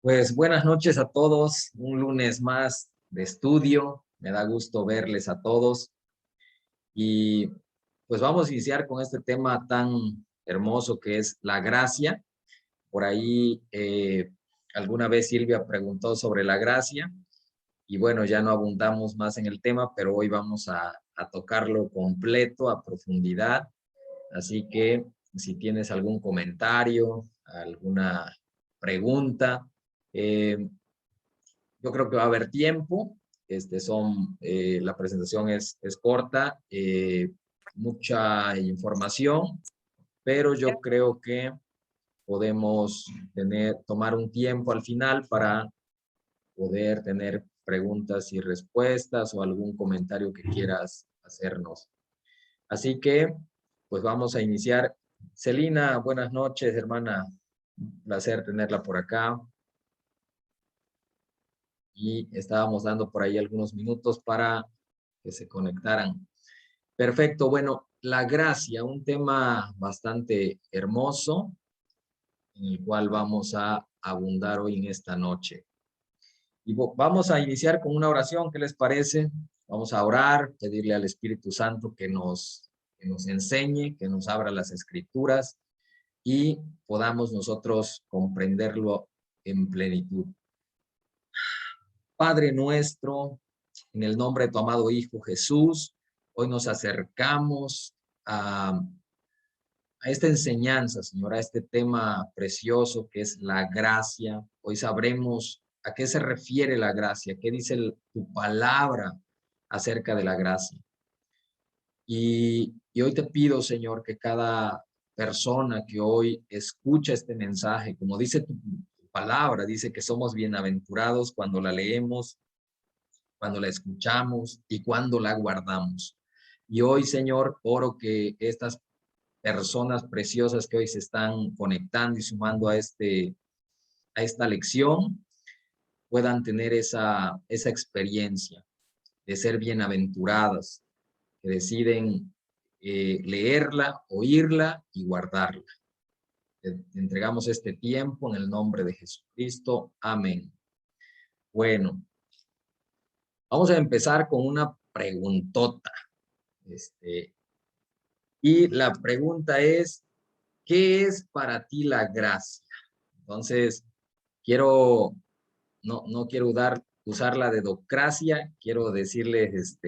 Pues buenas noches a todos, un lunes más de estudio, me da gusto verles a todos y pues vamos a iniciar con este tema tan hermoso que es la gracia. Por ahí alguna vez Silvia preguntó sobre la gracia y bueno, ya no abundamos más en el tema, pero hoy vamos a tocarlo completo, a profundidad, así que si tienes algún comentario, alguna pregunta, eh, yo creo que va a haber tiempo. La presentación es corta, mucha información, pero yo creo que podemos tomar un tiempo al final para poder tener preguntas y respuestas o algún comentario que quieras hacernos. Así que, pues vamos a iniciar. Celina, buenas noches, hermana. Un placer tenerla por acá. Y estábamos dando por ahí algunos minutos para que se conectaran. Perfecto, bueno, la gracia, un tema bastante hermoso en el cual vamos a abundar hoy en esta noche. Y vamos a iniciar con una oración, ¿qué les parece? Vamos a orar, pedirle al Espíritu Santo que nos enseñe, que nos abra las escrituras y podamos nosotros comprenderlo en plenitud. Padre nuestro, en el nombre de tu amado Hijo Jesús, hoy nos acercamos a esta enseñanza, Señor, a este tema precioso que es la gracia. Hoy sabremos a qué se refiere la gracia, qué dice tu palabra acerca de la gracia. Y hoy te pido, Señor, que cada persona que hoy escucha este mensaje, como dice tu palabra, dice que somos bienaventurados cuando la leemos, cuando la escuchamos y cuando la guardamos. Y hoy, Señor, oro que estas personas preciosas que hoy se están conectando y sumando a esta lección puedan tener esa experiencia de ser bienaventuradas, que deciden leerla, oírla y guardarla. Te entregamos este tiempo en el nombre de Jesucristo. Amén. Bueno, vamos a empezar con una preguntota. Y la pregunta es, ¿qué es para ti la gracia? Entonces, no quiero usar la dedocracia, quiero decirles,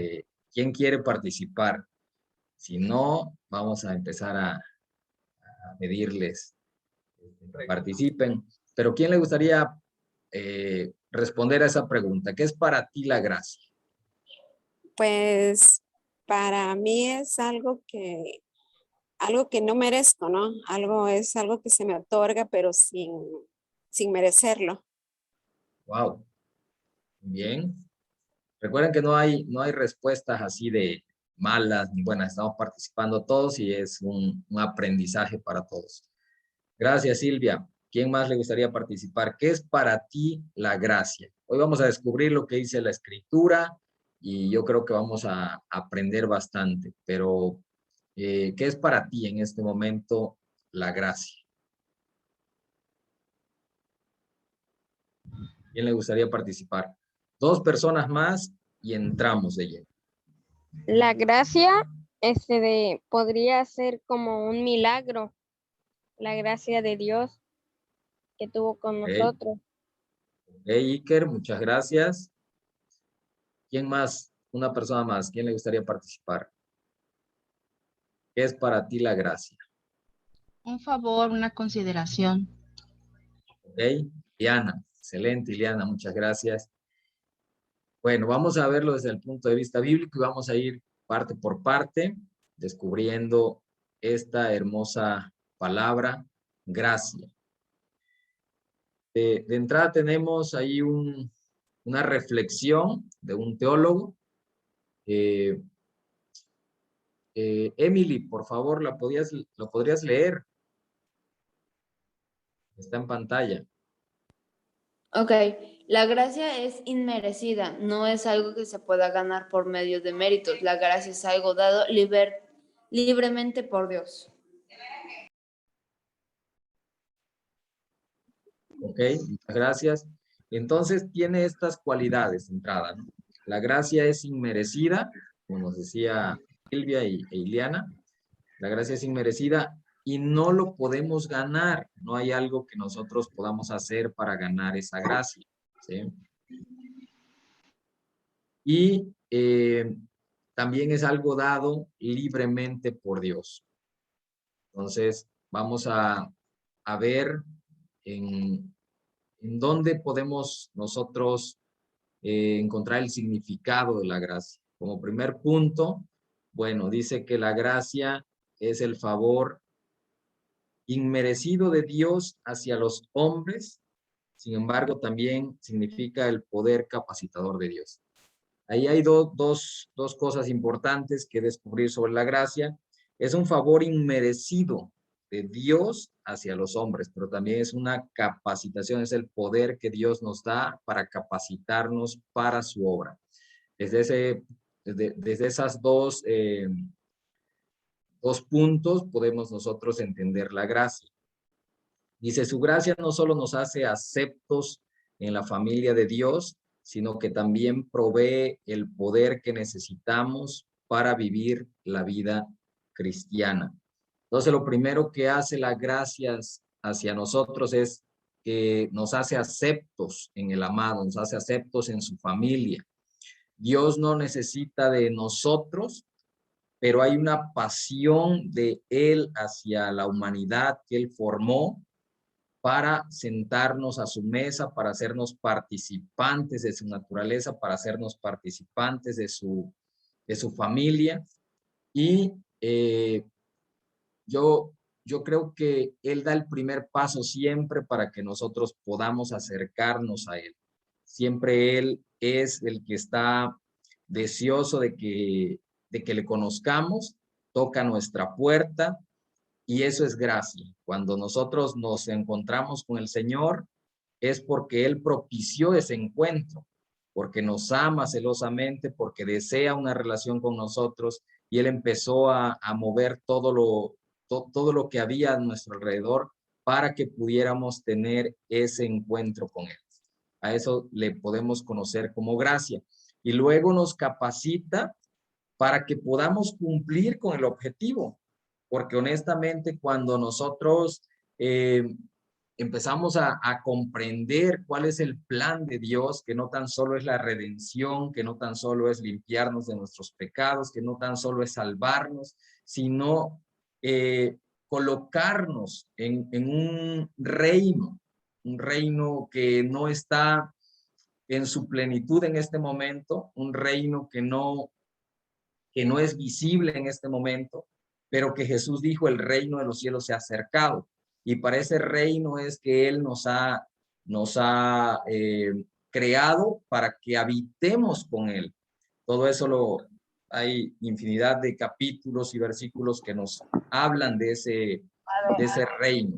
¿quién quiere participar? Si no, vamos a empezar a pedirles que participen. Pero ¿quién le gustaría responder a esa pregunta? ¿Qué es para ti la gracia? Pues para mí es algo que no merezco, ¿no? Es algo que se me otorga, pero sin merecerlo. Wow, bien. Recuerden que no hay respuestas así de malas ni buenas. Estamos participando todos y es un aprendizaje para todos. Gracias, Silvia. ¿Quién más le gustaría participar? ¿Qué es para ti la gracia? Hoy vamos a descubrir lo que dice la Escritura y yo creo que vamos a aprender bastante, pero ¿qué es para ti en este momento la gracia? ¿Quién le gustaría participar? Dos personas más y entramos de lleno. La gracia, podría ser como un milagro, la gracia de Dios que tuvo con nosotros. Iker, muchas gracias. ¿Quién más? Una persona más. ¿Quién le gustaría participar? ¿Qué es para ti la gracia? Un favor, una consideración. Ok, Ileana. Excelente, Ileana, muchas gracias. Bueno, vamos a verlo desde el punto de vista bíblico y vamos a ir parte por parte, descubriendo esta hermosa palabra, gracia. De entrada tenemos ahí una reflexión de un teólogo. Emily, por favor, ¿lo podrías leer? Está en pantalla. Ok, la gracia es inmerecida, no es algo que se pueda ganar por medio de méritos. La gracia es algo dado libremente por Dios. Ok, muchas gracias. Entonces tiene estas cualidades de entrada, ¿no? La gracia es inmerecida, como nos decía Silvia e Iliana. La gracia es inmerecida y no lo podemos ganar. No hay algo que nosotros podamos hacer para ganar esa gracia, ¿sí? Y también es algo dado libremente por Dios. Entonces, vamos a ver en dónde podemos nosotros encontrar el significado de la gracia. Como primer punto, bueno, dice que la gracia es el favor inmerecido de Dios hacia los hombres, sin embargo, también significa el poder capacitador de Dios. Ahí hay dos cosas importantes que descubrir sobre la gracia. Es un favor inmerecido de Dios hacia los hombres, pero también es una capacitación, es el poder que Dios nos da para capacitarnos para su obra. Desde esas dos puntos podemos nosotros entender la gracia. Dice, su gracia no solo nos hace aceptos en la familia de Dios, sino que también provee el poder que necesitamos para vivir la vida cristiana. Entonces, lo primero que hace la gracia hacia nosotros es que nos hace aceptos en el amado, nos hace aceptos en su familia. Dios no necesita de nosotros, pero hay una pasión de Él hacia la humanidad que Él formó para sentarnos a su mesa, para hacernos participantes de su naturaleza, para hacernos participantes de su familia. Y yo creo que Él da el primer paso siempre para que nosotros podamos acercarnos a Él. Siempre Él es el que está deseoso de que le conozcamos, toca nuestra puerta, y eso es gracia. Cuando nosotros nos encontramos con el Señor, es porque Él propició ese encuentro, porque nos ama celosamente, porque desea una relación con nosotros, y Él empezó a mover todo lo que había a nuestro alrededor para que pudiéramos tener ese encuentro con Él. A eso le podemos conocer como gracia. Y luego nos capacita para que podamos cumplir con el objetivo. Porque honestamente, cuando nosotros empezamos a comprender cuál es el plan de Dios, que no tan solo es la redención, que no tan solo es limpiarnos de nuestros pecados, que no tan solo es salvarnos, sino colocarnos en un reino que no está en su plenitud en este momento, un reino que no es visible en este momento, pero que Jesús dijo, el reino de los cielos se ha acercado. Y para ese reino es que Él nos ha creado para que habitemos con Él. Todo eso hay infinidad de capítulos y versículos que nos hablan de ese reino.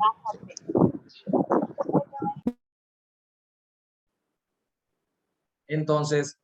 Entonces,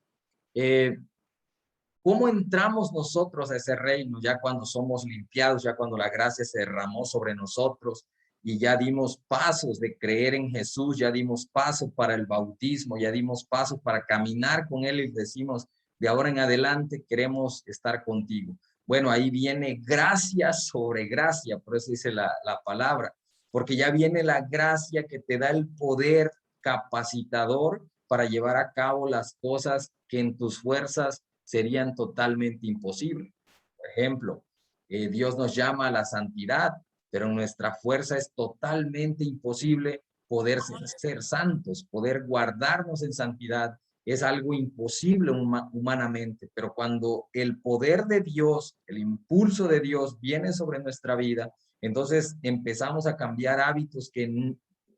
¿cómo entramos nosotros a ese reino ya cuando somos limpiados, ya cuando la gracia se derramó sobre nosotros y ya dimos pasos de creer en Jesús, ya dimos paso para el bautismo, ya dimos paso para caminar con Él y decimos, de ahora en adelante queremos estar contigo? Bueno, ahí viene gracia sobre gracia, por eso dice la palabra, porque ya viene la gracia que te da el poder capacitador para llevar a cabo las cosas que en tus fuerzas serían totalmente imposibles. Por ejemplo, Dios nos llama a la santidad, pero nuestra fuerza es totalmente imposible poder ser santos, poder guardarnos en santidad. Es algo imposible humanamente, pero cuando el poder de Dios, el impulso de Dios viene sobre nuestra vida, entonces empezamos a cambiar hábitos que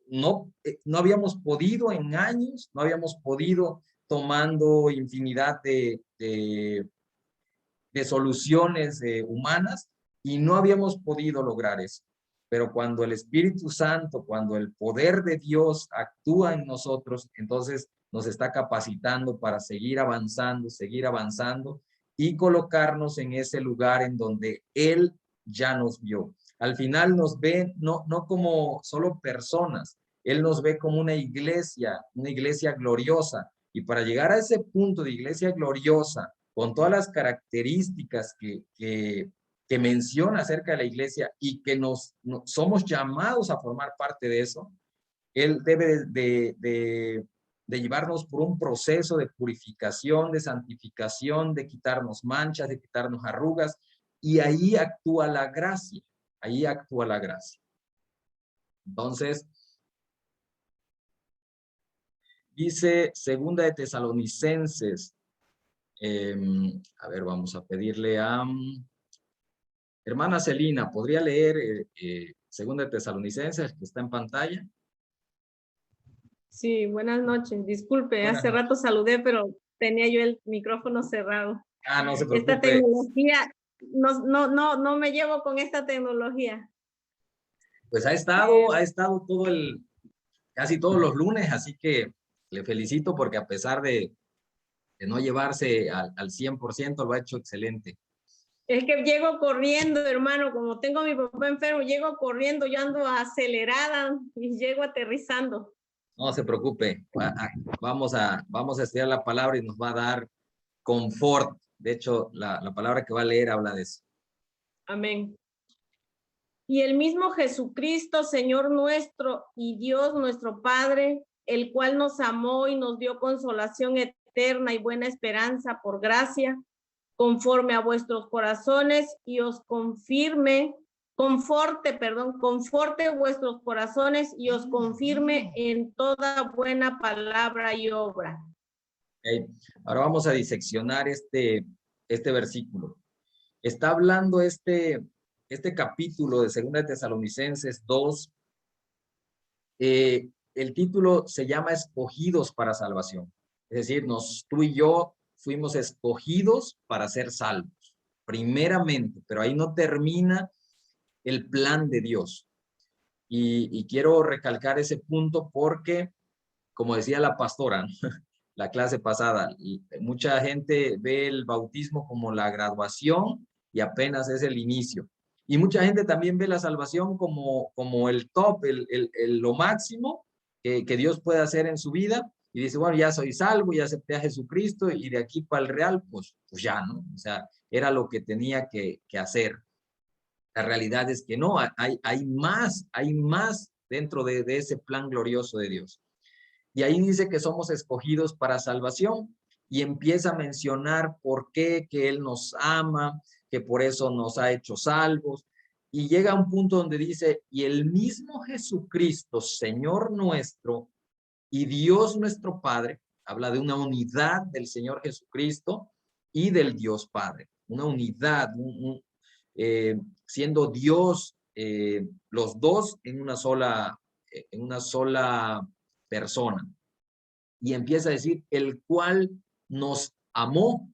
no habíamos podido en años, no habíamos podido tomando infinidad de soluciones humanas, y no habíamos podido lograr eso. Pero cuando el Espíritu Santo, cuando el poder de Dios actúa en nosotros, entonces nos está capacitando para seguir avanzando y colocarnos en ese lugar en donde Él ya nos vio. Al final nos ve no como solo personas, Él nos ve como una iglesia gloriosa. Y para llegar a ese punto de iglesia gloriosa, con todas las características que menciona acerca de la iglesia y que somos llamados a formar parte de eso, Él debe de llevarnos por un proceso de purificación, de santificación, de quitarnos manchas, de quitarnos arrugas, y ahí actúa la gracia, ahí actúa la gracia. Entonces, dice Segunda de Tesalonicenses, a ver, vamos a pedirle a hermana Celina, ¿podría leer Segunda de Tesalonicenses, que está en pantalla? Sí, buenas noches. Disculpe, Buenas hace noches. rato saludé, pero tenía yo el micrófono cerrado. Ah, no se Esta preocupe. tecnología, no me llevo con esta tecnología. Pues ha estado casi todos los lunes, así que le felicito porque a pesar de no llevarse al 100%, lo ha hecho excelente. Es que llego corriendo, hermano, como tengo a mi papá enfermo, llego corriendo, yo ando acelerada y llego aterrizando. No se preocupe, vamos a estudiar la palabra y nos va a dar confort. De hecho, la palabra que va a leer habla de eso. Amén. Y el mismo Jesucristo, Señor nuestro y Dios nuestro Padre, el cual nos amó y nos dio consolación eterna y buena esperanza por gracia, conforme a vuestros corazones y os conforte vuestros corazones y os confirme en toda buena palabra y obra. Okay. Ahora vamos a diseccionar este versículo. Está hablando este capítulo de 2 de Tesalonicenses 2. El título se llama Escogidos para salvación. Es decir, tú y yo fuimos escogidos para ser salvos, primeramente, pero ahí no termina el plan de Dios. Y quiero recalcar ese punto porque, como decía la pastora, ¿no? La clase pasada, mucha gente ve el bautismo como la graduación y apenas es el inicio. Y mucha gente también ve la salvación como el top, lo máximo que Dios puede hacer en su vida. Y dice, bueno, ya soy salvo, ya acepté a Jesucristo y de aquí para el real, pues ya, ¿no? O sea, era lo que tenía que hacer. La realidad es que no, hay más dentro de ese plan glorioso de Dios. Y ahí dice que somos escogidos para salvación y empieza a mencionar por qué, que Él nos ama, que por eso nos ha hecho salvos. Y llega a un punto donde dice, y el mismo Jesucristo, Señor nuestro y Dios nuestro Padre, habla de una unidad del Señor Jesucristo y del Dios Padre, una unidad, siendo Dios, los dos en una sola persona. Y empieza a decir, el cual nos amó.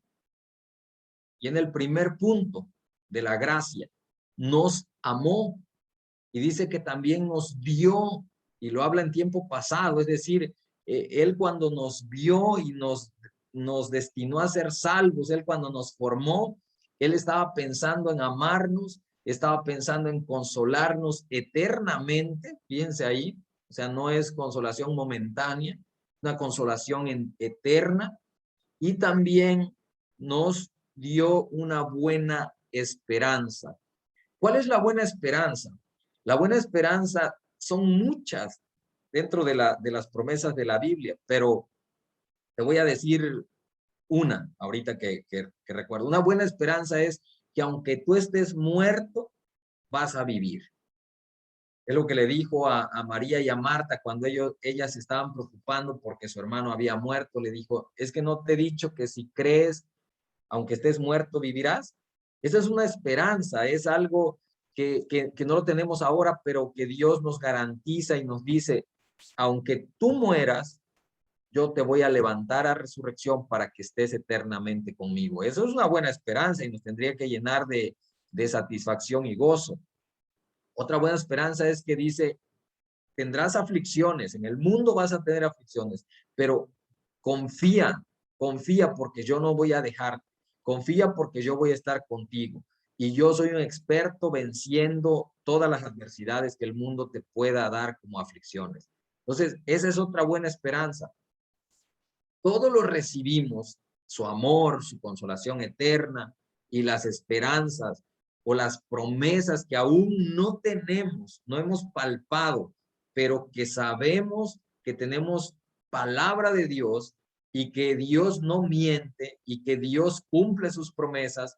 Y en el primer punto de la gracia, nos amó. Y dice que también nos dio, y lo habla en tiempo pasado, es decir, Él cuando nos vio y nos destinó a ser salvos, Él cuando nos formó, Él estaba pensando en amarnos, estaba pensando en consolarnos eternamente, fíjense ahí, o sea, no es consolación momentánea, una consolación eterna, y también nos dio una buena esperanza. ¿Cuál es la buena esperanza? La buena esperanza son muchas dentro de las promesas de la Biblia, pero te voy a decir una ahorita que recuerdo. Una buena esperanza es que aunque tú estés muerto, vas a vivir. Es lo que le dijo a María y a Marta cuando ellas estaban preocupando porque su hermano había muerto. Le dijo, es que no te he dicho que si crees, aunque estés muerto, vivirás. Esa es una esperanza, es algo que no lo tenemos ahora, pero que Dios nos garantiza y nos dice, aunque tú mueras, yo te voy a levantar a resurrección para que estés eternamente conmigo. Eso es una buena esperanza y nos tendría que llenar de satisfacción y gozo. Otra buena esperanza es que dice, tendrás aflicciones, en el mundo vas a tener aflicciones, pero confía porque yo no voy a dejarte, confía porque yo voy a estar contigo. Y yo soy un experto venciendo todas las adversidades que el mundo te pueda dar como aflicciones. Entonces, esa es otra buena esperanza. Todo lo recibimos, su amor, su consolación eterna y las esperanzas o las promesas que aún no tenemos, no hemos palpado, pero que sabemos que tenemos palabra de Dios y que Dios no miente y que Dios cumple sus promesas.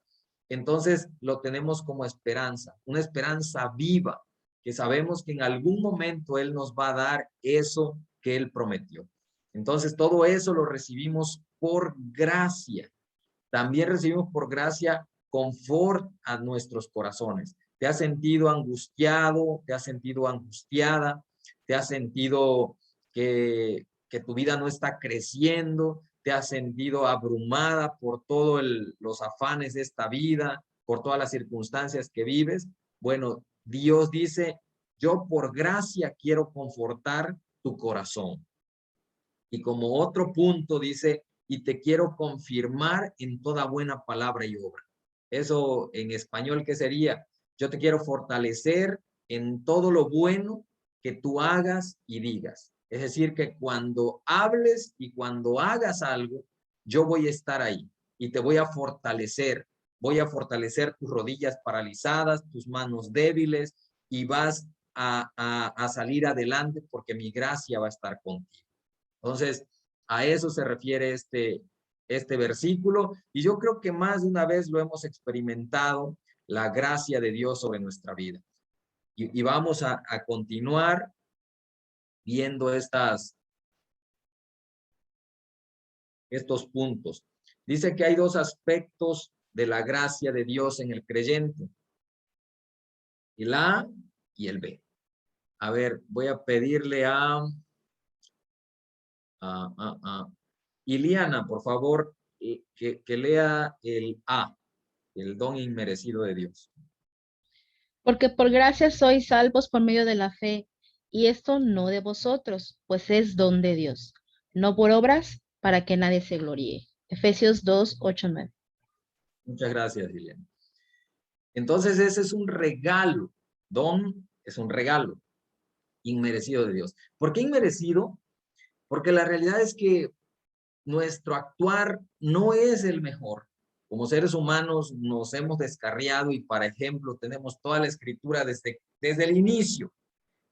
Entonces lo tenemos como esperanza, una esperanza viva, que sabemos que en algún momento Él nos va a dar eso que Él prometió. Entonces todo eso lo recibimos por gracia. También recibimos por gracia confort a nuestros corazones. ¿Te has sentido angustiado? ¿Te has sentido angustiada? ¿Te has sentido que tu vida no está creciendo? ¿Te has sentido abrumada por todos los afanes de esta vida, por todas las circunstancias que vives? Bueno, Dios dice, yo por gracia quiero confortar tu corazón. Y como otro punto dice, y te quiero confirmar en toda buena palabra y obra. Eso en español, ¿qué sería? Yo te quiero fortalecer en todo lo bueno que tú hagas y digas. Es decir, que cuando hables y cuando hagas algo, yo voy a estar ahí y te voy a fortalecer. Voy a fortalecer tus rodillas paralizadas, tus manos débiles y vas a salir adelante porque mi gracia va a estar contigo. Entonces, a eso se refiere este versículo, y yo creo que más de una vez lo hemos experimentado, la gracia de Dios sobre nuestra vida. Y vamos a continuar viendo estos puntos. Dice que hay dos aspectos de la gracia de Dios en el creyente, el A y el B. A ver, voy a pedirle a Iliana, por favor, que lea el A, el don inmerecido de Dios. Porque por gracia sois salvos por medio de la fe, y esto no de vosotros, pues es don de Dios, no por obras, para que nadie se gloríe. Efesios 2, 8, 9. Muchas gracias, Iliana. Entonces, ese es un regalo. Don es un regalo inmerecido de Dios. ¿Por qué inmerecido? Porque la realidad es que nuestro actuar no es el mejor. Como seres humanos nos hemos descarriado y, por ejemplo, tenemos toda la escritura desde el inicio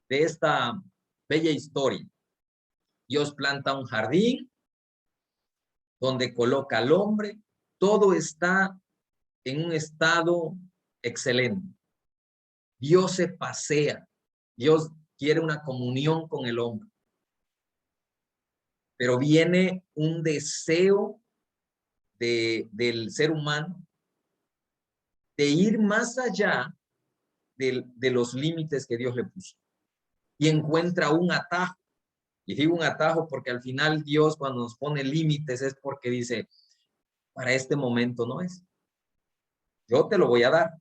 de esta bella historia. Dios planta un jardín donde coloca al hombre. Todo está en un estado excelente. Dios se pasea. Dios quiere una comunión con el hombre. Pero viene un deseo del ser humano de ir más allá de los límites que Dios le puso. Y encuentra un atajo. Y digo un atajo porque al final Dios, cuando nos pone límites, es porque dice, para este momento no es. Yo te lo voy a dar.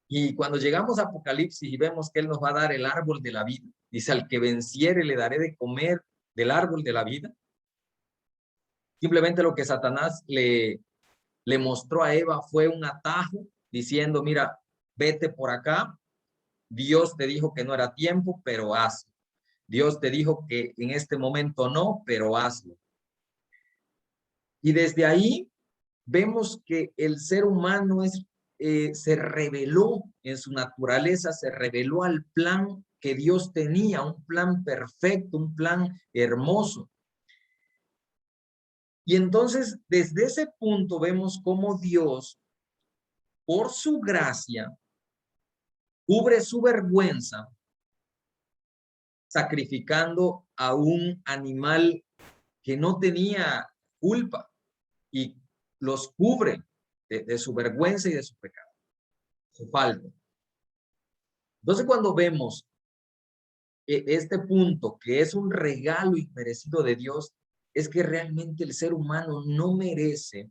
Y cuando llegamos a Apocalipsis y vemos que Él nos va a dar el árbol de la vida, dice, al que venciere le daré de comer del árbol de la vida. Simplemente lo que Satanás le mostró a Eva fue un atajo, diciendo, mira, vete por acá. Dios te dijo que no era tiempo, pero hazlo. Dios te dijo que en este momento no, pero hazlo. Y desde ahí vemos que el ser humano se rebeló en su naturaleza, se rebeló al plan que Dios tenía, un plan perfecto, un plan hermoso. Y entonces, desde ese punto vemos cómo Dios, por su gracia, cubre su vergüenza, sacrificando a un animal que no tenía culpa y los cubre de su vergüenza y de su pecado, su falta. Entonces, cuando vemos este punto, que es un regalo inmerecido de Dios, es que realmente el ser humano no merece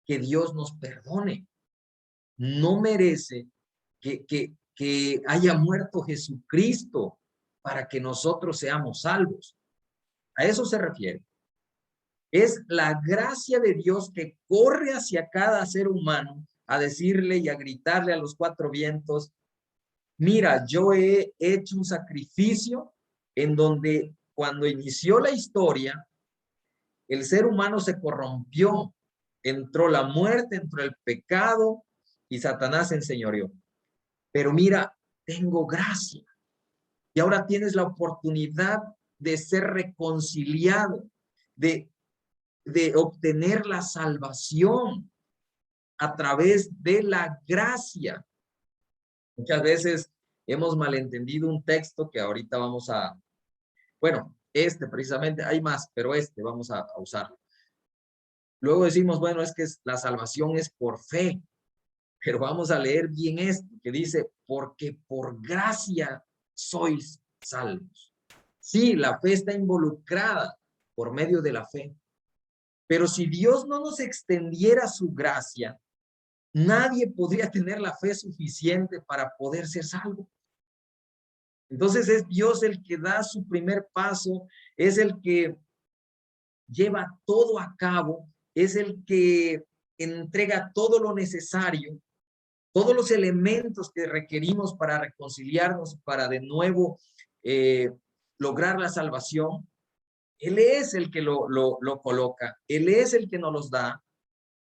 que Dios nos perdone. No merece que haya muerto Jesucristo para que nosotros seamos salvos. A eso se refiere. Es la gracia de Dios que corre hacia cada ser humano a decirle y a gritarle a los cuatro vientos, mira, yo he hecho un sacrificio en donde cuando inició la historia, el ser humano se corrompió, entró la muerte, entró el pecado y Satanás se enseñoreó. Pero mira, tengo gracia y ahora tienes la oportunidad de ser reconciliado, de obtener la salvación a través de la gracia. Muchas veces hemos malentendido un texto que ahorita vamos a, bueno, precisamente, hay más, pero vamos a usarlo. Luego decimos, bueno, es que la salvación es por fe, pero vamos a leer bien esto que dice, porque por gracia sois salvos. Sí, la fe está involucrada por medio de la fe, pero si Dios no nos extendiera su gracia, nadie podría tener la fe suficiente para poder ser salvo. Entonces es Dios el que da su primer paso, es el que lleva todo a cabo, es el que entrega todo lo necesario, todos los elementos que requerimos para reconciliarnos, para de nuevo lograr la salvación. Él es el que lo coloca, Él es el que nos los da,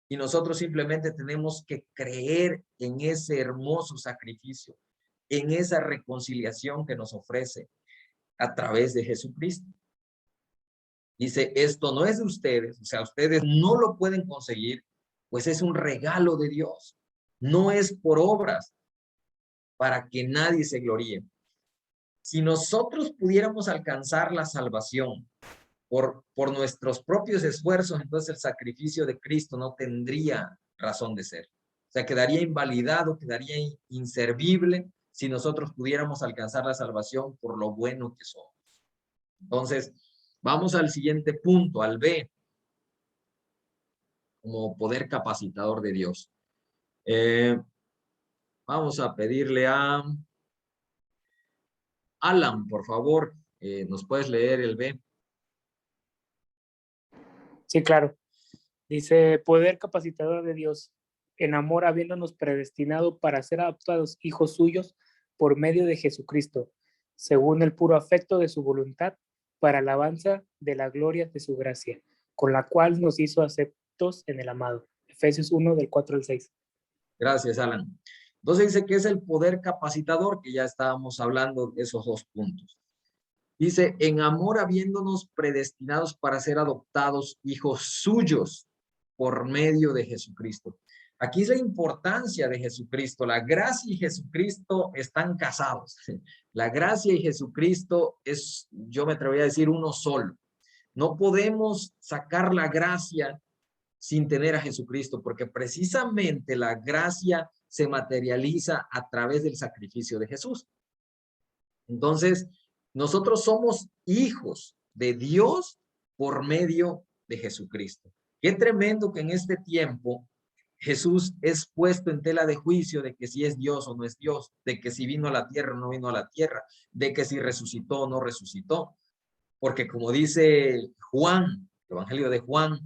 y nosotros simplemente tenemos que creer en ese hermoso sacrificio, en esa reconciliación que nos ofrece a través de Jesucristo. Dice, esto no es de ustedes, o sea, ustedes no lo pueden conseguir, pues es un regalo de Dios. No es por obras para que nadie se gloríe. Si nosotros pudiéramos alcanzar la salvación por nuestros propios esfuerzos, entonces el sacrificio de Cristo no tendría razón de ser. O sea, quedaría invalidado, quedaría inservible si nosotros pudiéramos alcanzar la salvación por lo bueno que somos. Entonces, vamos al siguiente punto, al B, como poder capacitador de Dios. Vamos a pedirle a Alan, por favor, ¿nos puedes leer el B? Sí, claro. Dice, poder capacitador de Dios, en amor habiéndonos predestinado para ser adoptados hijos suyos por medio de Jesucristo, según el puro afecto de su voluntad, para alabanza de la gloria de su gracia, con la cual nos hizo aceptos en el amado. Efesios 1, del 4 al 6. Gracias, Alan. Entonces dice que es el poder capacitador, que ya estábamos hablando de esos dos puntos. Dice, en amor habiéndonos predestinados para ser adoptados hijos suyos por medio de Jesucristo. Aquí es la importancia de Jesucristo. La gracia y Jesucristo están casados. La gracia y Jesucristo es, yo me atrevería a decir, uno solo. No podemos sacar la gracia sin tener a Jesucristo, porque precisamente la gracia se materializa a través del sacrificio de Jesús. Entonces, nosotros somos hijos de Dios por medio de Jesucristo. Qué tremendo que en este tiempo Jesús es puesto en tela de juicio de que si es Dios o no es Dios, de que si vino a la tierra o no vino a la tierra, de que si resucitó o no resucitó. Porque como dice Juan, el Evangelio de Juan,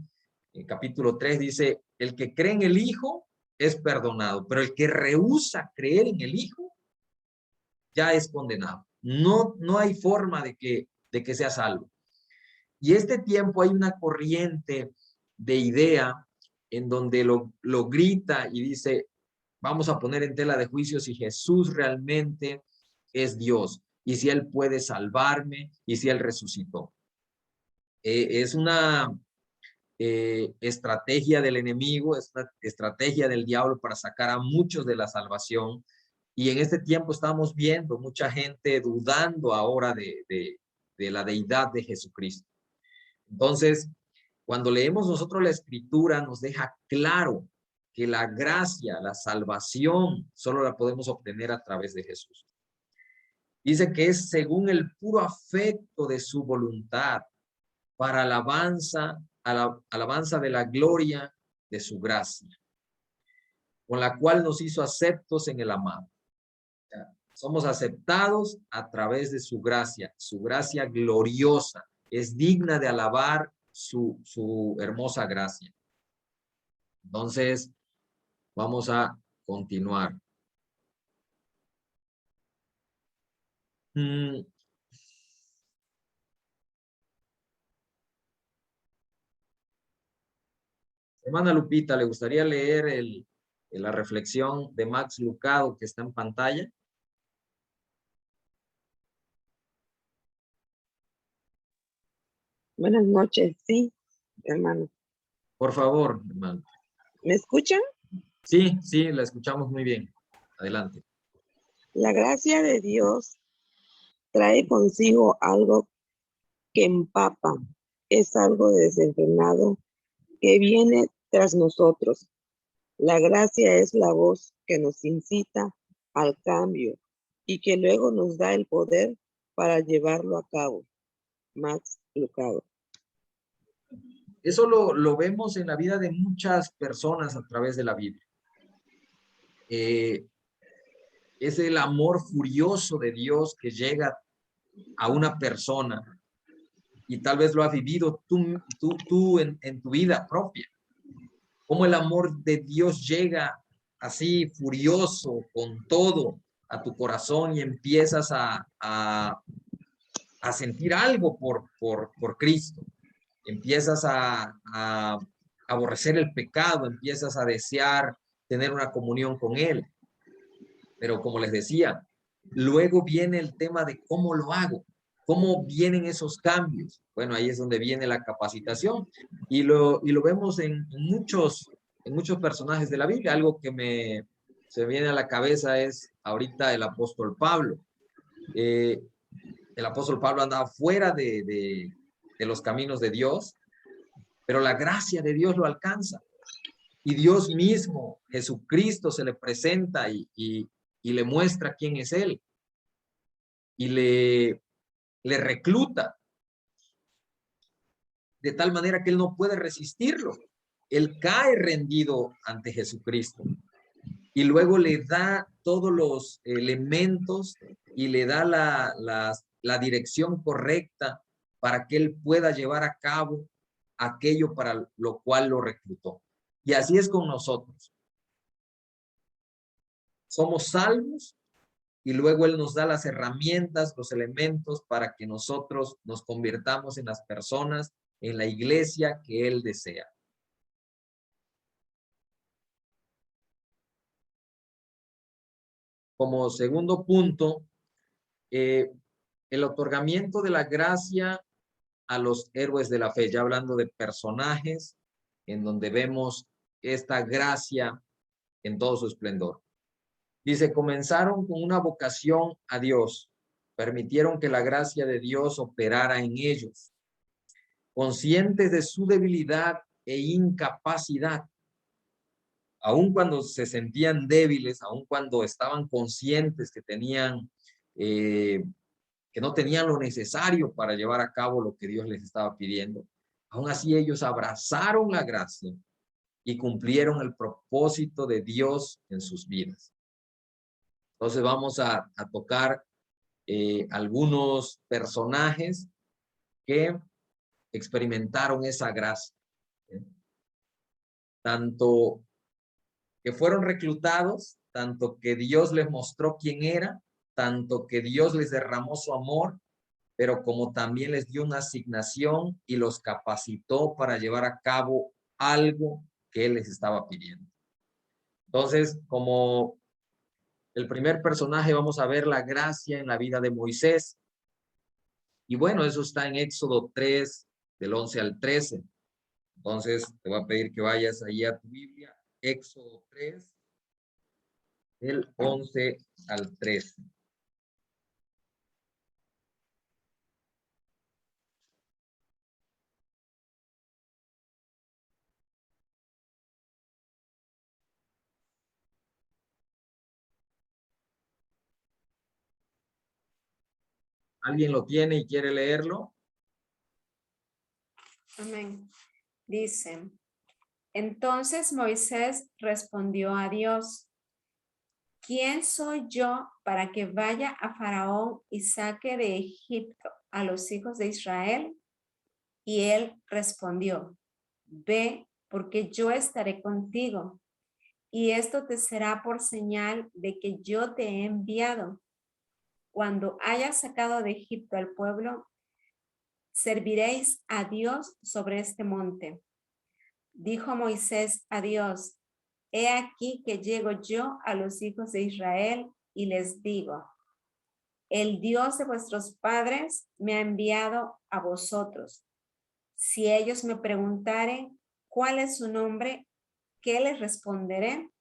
en capítulo 3 dice, el que cree en el Hijo es perdonado, pero el que rehúsa creer en el Hijo ya es condenado. No hay forma de que sea salvo. Y este tiempo hay una corriente de idea en donde lo grita y dice, vamos a poner en tela de juicio si Jesús realmente es Dios y si Él puede salvarme y si Él resucitó. Es una estrategia del enemigo, es una estrategia del diablo para sacar a muchos de la salvación. Y en este tiempo estamos viendo mucha gente dudando ahora de la deidad de Jesucristo. Entonces, cuando leemos nosotros la Escritura, nos deja claro que la gracia, la salvación, solo la podemos obtener a través de Jesús. Dice que es según el puro afecto de su voluntad, para alabanza de la gloria de su gracia, con la cual nos hizo aceptos en el amado. Somos aceptados a través de su gracia gloriosa, es digna de alabar su hermosa gracia. Entonces, vamos a continuar. Mm, Hermana Lupita, ¿le gustaría leer la reflexión de Max Lucado que está en pantalla? Buenas noches, sí, hermano. Por favor, hermano. ¿Me escuchan? Sí, sí, la escuchamos muy bien. Adelante. La gracia de Dios trae consigo algo que empapa, es algo desenfrenado que viene tras nosotros. La gracia es la voz que nos incita al cambio y que luego nos da el poder para llevarlo a cabo. Max Lucado. Eso lo vemos en la vida de muchas personas a través de la Biblia. Es el amor furioso de Dios que llega a una persona y tal vez lo has vivido tú en tu vida propia. Cómo el amor de Dios llega así furioso con todo a tu corazón y empiezas a sentir algo por Cristo. Empiezas a aborrecer el pecado, empiezas a desear tener una comunión con Él. Pero como les decía, luego viene el tema de cómo lo hago, cómo vienen esos cambios. Bueno, ahí es donde viene la capacitación y lo vemos en muchos personajes de la Biblia. Algo que se viene a la cabeza es ahorita el apóstol Pablo. El apóstol Pablo andaba fuera de los caminos de Dios, pero la gracia de Dios lo alcanza. Y Dios mismo, Jesucristo, se le presenta y le muestra quién es Él. Y le recluta de tal manera que Él no puede resistirlo. Él cae rendido ante Jesucristo. Y luego le da todos los elementos y le da la dirección correcta para que Él pueda llevar a cabo aquello para lo cual lo reclutó. Y así es con nosotros. Somos salvos y luego Él nos da las herramientas, los elementos para que nosotros nos convirtamos en las personas, en la iglesia que Él desea. Como segundo punto, el otorgamiento de la gracia a los héroes de la fe, ya hablando de personajes en donde vemos esta gracia en todo su esplendor. Dice, comenzaron con una vocación a Dios, permitieron que la gracia de Dios operara en ellos, conscientes de su debilidad e incapacidad, aun cuando se sentían débiles, aun cuando estaban conscientes que que no tenían lo necesario para llevar a cabo lo que Dios les estaba pidiendo. Aún así ellos abrazaron la gracia y cumplieron el propósito de Dios en sus vidas. Entonces vamos a tocar algunos personajes que experimentaron esa gracia. Tanto que fueron reclutados, tanto que Dios les mostró quién era, tanto que Dios les derramó su amor, pero como también les dio una asignación y los capacitó para llevar a cabo algo que Él les estaba pidiendo. Entonces, como el primer personaje, vamos a ver la gracia en la vida de Moisés. Y bueno, eso está en Éxodo 3, del 11 al 13. Entonces, te voy a pedir que vayas ahí a tu Biblia, Éxodo 3, del 11 al 13. ¿Alguien lo tiene y quiere leerlo? Amén. Dice, entonces Moisés respondió a Dios, ¿quién soy yo para que vaya a Faraón y saque de Egipto a los hijos de Israel? Y él respondió, ve, porque yo estaré contigo, y esto te será por señal de que yo te he enviado. cuando haya sacado de Egipto al pueblo, serviréis a Dios sobre este monte. Dijo Moisés a Dios, he aquí que llego yo a los hijos de Israel y les digo, el Dios de vuestros padres me ha enviado a vosotros. Si ellos me preguntaren cuál es su nombre, ¿qué les responderé?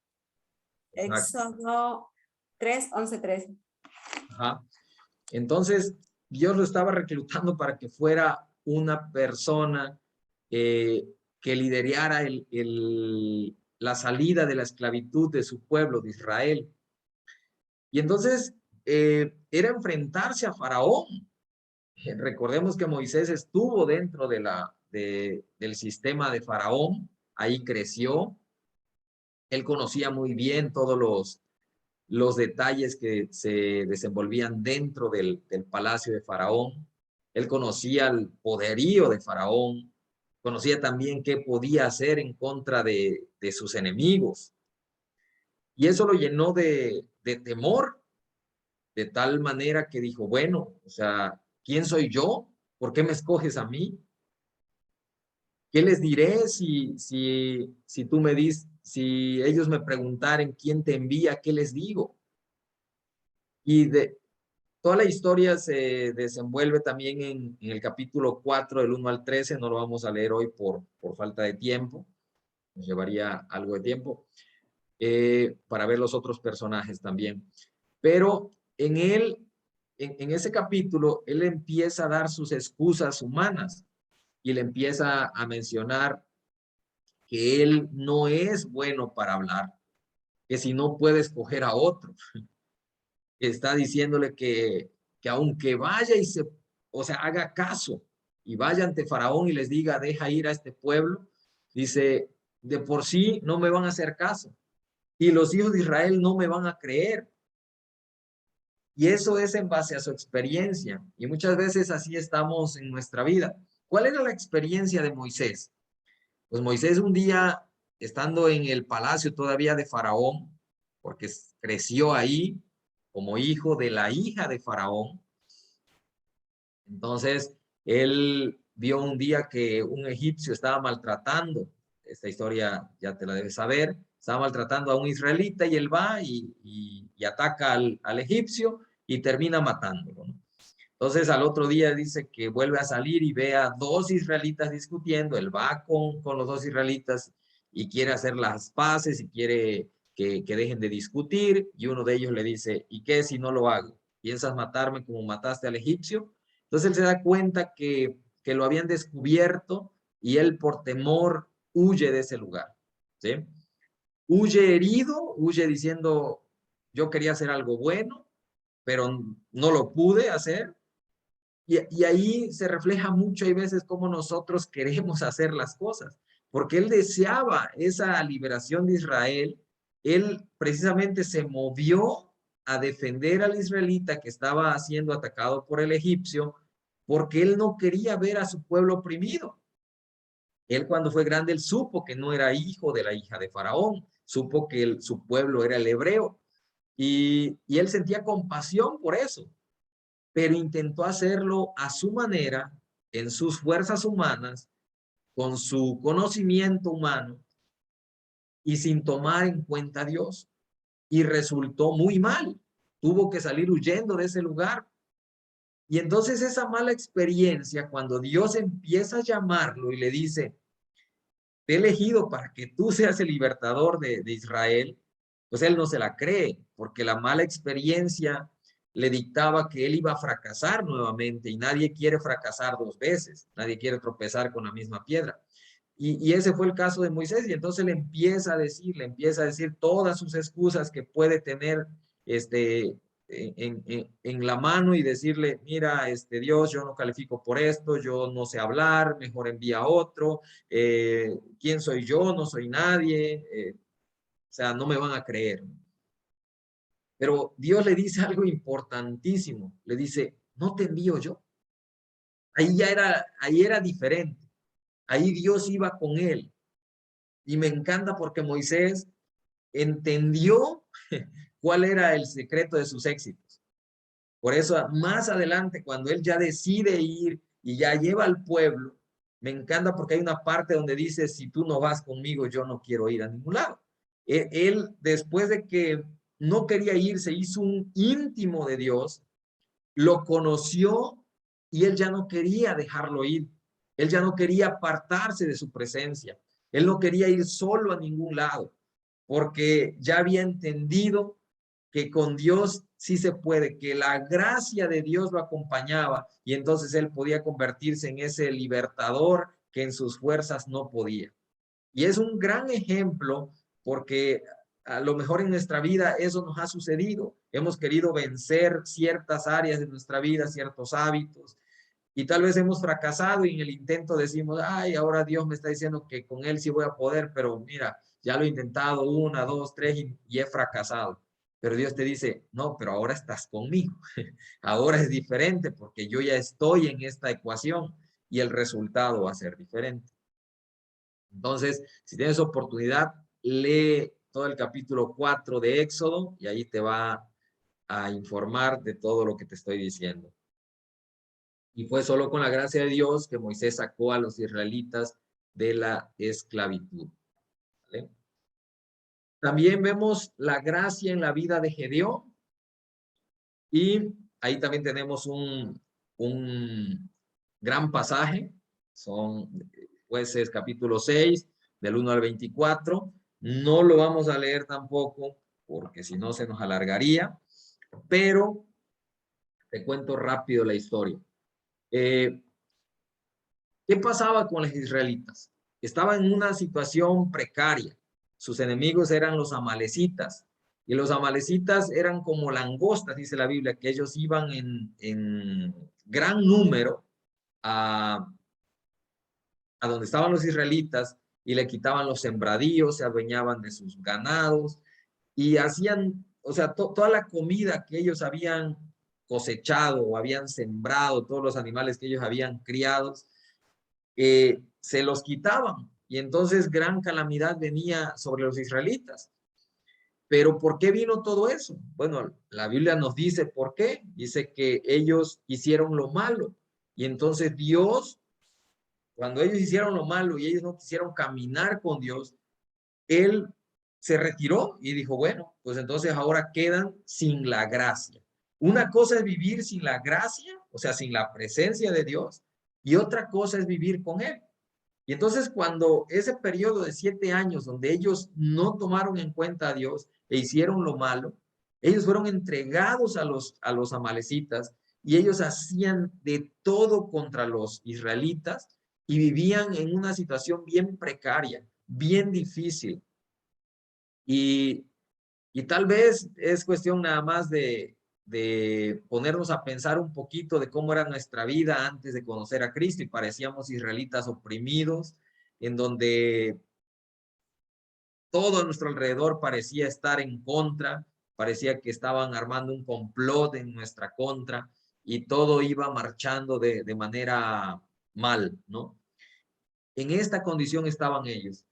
Exacto. Éxodo 3, 11, 13. Ajá. Entonces, Dios lo estaba reclutando para que fuera una persona que liderara la salida de la esclavitud de su pueblo, de Israel. Y entonces, era enfrentarse a Faraón. Recordemos que Moisés estuvo dentro del sistema de Faraón, ahí creció. Él conocía muy bien todos los detalles que se desenvolvían dentro del palacio de Faraón. Él conocía el poderío de Faraón, conocía también qué podía hacer en contra de sus enemigos. Y eso lo llenó de temor, de tal manera que dijo, bueno, o sea, ¿quién soy yo? ¿Por qué me escoges a mí? ¿Qué les diré si tú me dices, si ellos me preguntaren quién te envía, qué les digo? Y toda la historia se desenvuelve también en el capítulo 4, del 1 al 13. No lo vamos a leer hoy por falta de tiempo. Nos llevaría algo de tiempo para ver los otros personajes también. Pero en ese capítulo, él empieza a dar sus excusas humanas y le empieza a mencionar que él no es bueno para hablar, que si no puede escoger a otro. Está diciéndole que aunque vaya y o sea, haga caso y vaya ante Faraón y les diga, deja ir a este pueblo, dice, de por sí no me van a hacer caso y los hijos de Israel no me van a creer. Y eso es en base a su experiencia. Y muchas veces así estamos en nuestra vida. ¿Cuál era la experiencia de Moisés? Pues Moisés un día, estando en el palacio todavía de Faraón, porque creció ahí como hijo de la hija de Faraón, entonces él vio un día que un egipcio estaba maltratando, esta historia ya te la debes saber, estaba maltratando a un israelita y él va y ataca al egipcio y termina matándolo, ¿no? Entonces al otro día dice que vuelve a salir y ve a dos israelitas discutiendo, él va con los dos israelitas y quiere hacer las paces y quiere que dejen de discutir y uno de ellos le dice, ¿y qué si no lo hago? ¿Piensas matarme como mataste al egipcio? Entonces él se da cuenta que lo habían descubierto y él por temor huye de ese lugar, ¿sí? Huye herido, huye diciendo, yo quería hacer algo bueno, pero no lo pude hacer. Y ahí se refleja mucho, hay veces, cómo nosotros queremos hacer las cosas, porque él deseaba esa liberación de Israel. Él precisamente se movió a defender al israelita que estaba siendo atacado por el egipcio, porque él no quería ver a su pueblo oprimido. Él cuando fue grande, él supo que no era hijo de la hija de Faraón, supo que su pueblo era el hebreo, y él sentía compasión por eso, pero intentó hacerlo a su manera, en sus fuerzas humanas, con su conocimiento humano y sin tomar en cuenta a Dios. Y resultó muy mal. Tuvo que salir huyendo de ese lugar. Y entonces esa mala experiencia, cuando Dios empieza a llamarlo y le dice, te he elegido para que tú seas el libertador de Israel, pues él no se la cree, porque la mala experiencia le dictaba que él iba a fracasar nuevamente y nadie quiere fracasar dos veces, nadie quiere tropezar con la misma piedra. Y ese fue el caso de Moisés y entonces le empieza a decir todas sus excusas que puede tener en la mano y decirle, mira, Dios, yo no califico por esto, yo no sé hablar, mejor envía a otro, ¿quién soy yo? No soy nadie, o sea, no me van a creer. Pero Dios le dice algo importantísimo, le dice, no te envío yo. Ahí era diferente, ahí Dios iba con él. Y me encanta porque Moisés entendió cuál era el secreto de sus éxitos. Por eso, más adelante, cuando él ya decide ir y ya lleva al pueblo, me encanta porque hay una parte donde dice, si tú no vas conmigo, yo no quiero ir a ningún lado. Él, después de que no quería ir, se hizo un íntimo de Dios, lo conoció y él ya no quería dejarlo ir. Él ya no quería apartarse de su presencia. Él no quería ir solo a ningún lado, porque ya había entendido que con Dios sí se puede, que la gracia de Dios lo acompañaba y entonces él podía convertirse en ese libertador que en sus fuerzas no podía. Y es un gran ejemplo porque a lo mejor en nuestra vida eso nos ha sucedido. Hemos querido vencer ciertas áreas de nuestra vida, ciertos hábitos, y tal vez hemos fracasado y en el intento decimos, ay, ahora Dios me está diciendo que con él sí voy a poder, pero mira, ya lo he intentado 1, 2, 3 y he fracasado. Pero Dios te dice, no, pero ahora estás conmigo. Ahora es diferente porque yo ya estoy en esta ecuación y el resultado va a ser diferente. Entonces, si tienes oportunidad, lee todo el capítulo 4 de Éxodo y ahí te va a informar de todo lo que te estoy diciendo. Y fue solo con la gracia de Dios que Moisés sacó a los israelitas de la esclavitud. ¿Vale? También vemos la gracia en la vida de Gedeón. Y ahí también tenemos un gran pasaje. Son Jueces capítulo 6, del 1 al 24. No lo vamos a leer tampoco, porque si no se nos alargaría. Pero te cuento rápido la historia. ¿Qué pasaba con los israelitas? Estaban en una situación precaria. Sus enemigos eran los amalecitas. Y los amalecitas eran como langostas, dice la Biblia, que ellos iban en gran número a donde estaban los israelitas y le quitaban los sembradíos, se adueñaban de sus ganados y hacían, o sea, toda la comida que ellos habían cosechado o habían sembrado, todos los animales que ellos habían criado, se los quitaban y entonces gran calamidad venía sobre los israelitas. Pero ¿por qué vino todo eso? Bueno, la Biblia nos dice por qué. Dice que ellos hicieron lo malo y entonces Dios, cuando ellos hicieron lo malo y ellos no quisieron caminar con Dios, Él se retiró y dijo, bueno, pues entonces ahora quedan sin la gracia. Una cosa es vivir sin la gracia, o sea, sin la presencia de Dios, y otra cosa es vivir con Él. Y entonces cuando ese periodo de 7 años donde ellos no tomaron en cuenta a Dios e hicieron lo malo, ellos fueron entregados a los amalecitas y ellos hacían de todo contra los israelitas y vivían en una situación bien precaria, bien difícil. Y tal vez es cuestión nada más de ponernos a pensar un poquito de cómo era nuestra vida antes de conocer a Cristo y parecíamos israelitas oprimidos, en donde todo a nuestro alrededor parecía estar en contra, parecía que estaban armando un complot en nuestra contra y todo iba marchando de manera mal, ¿no? En esta condición estaban ellos.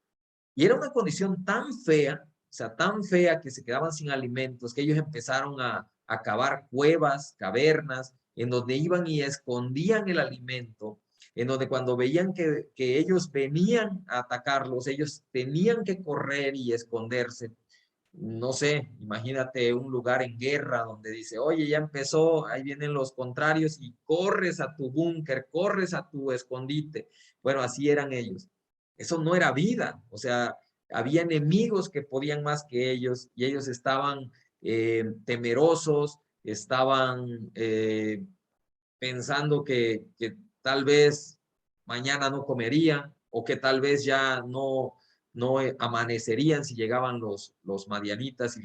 Y era una condición tan fea, o sea, tan fea que se quedaban sin alimentos, que ellos empezaron a cavar cuevas, cavernas, en donde iban y escondían el alimento, en donde cuando veían que ellos venían a atacarlos, ellos tenían que correr y esconderse. No sé, imagínate un lugar en guerra donde dice, oye, ya empezó, ahí vienen los contrarios y corres a tu búnker, corres a tu escondite. Bueno, así eran ellos. Eso no era vida, o sea, había enemigos que podían más que ellos y ellos estaban temerosos, estaban pensando que tal vez mañana no comerían o que tal vez ya no amanecerían si llegaban los madianitas y